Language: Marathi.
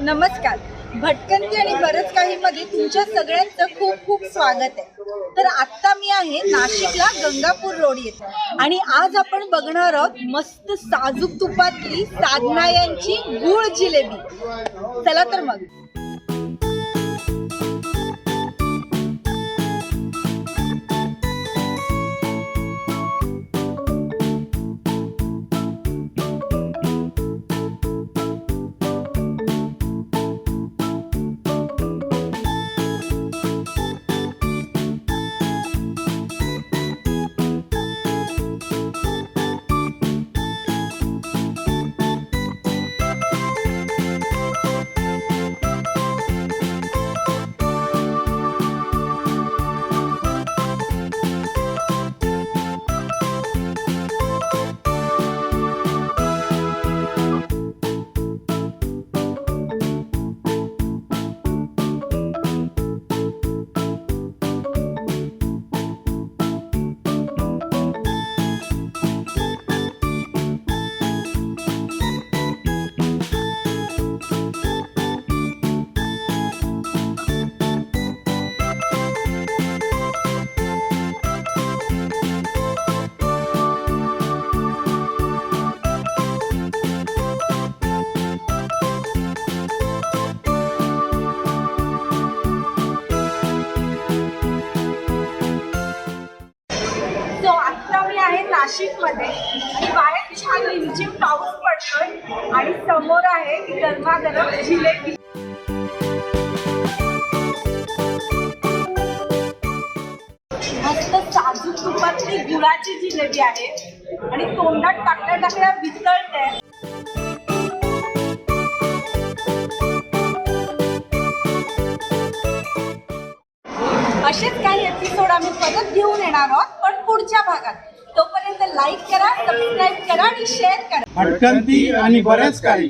नमस्कार. भटकंती आणि बरंच काही मध्ये तुमच्या सगळ्यांचं खूप खूप स्वागत आहे. तर आता मी आहे नाशिकला गंगापूर रोड येथे आणि आज आपण बघणार आहोत मस्त साजूक तुपातली साधना यांची गुळ जिलेबी. चला तर मग. नाशिक मध्ये बाहेर छान रिमझिम पाऊस पडतोय आणि समोर आहे गरमागरम जिलेबी. मस्त साजूक तुपातली गुळाची जिलेबी आहे आणि तोंडात टाकल्या टाकल्या वितळते. असेच काही एपिसोड आम्ही परत घेऊन येणार आहोत पण पुढच्या भागात. तोपर्यंत लाईक करा, सबस्क्राईब करा आणि शेअर करा. भटकंती आणि बरेच काही.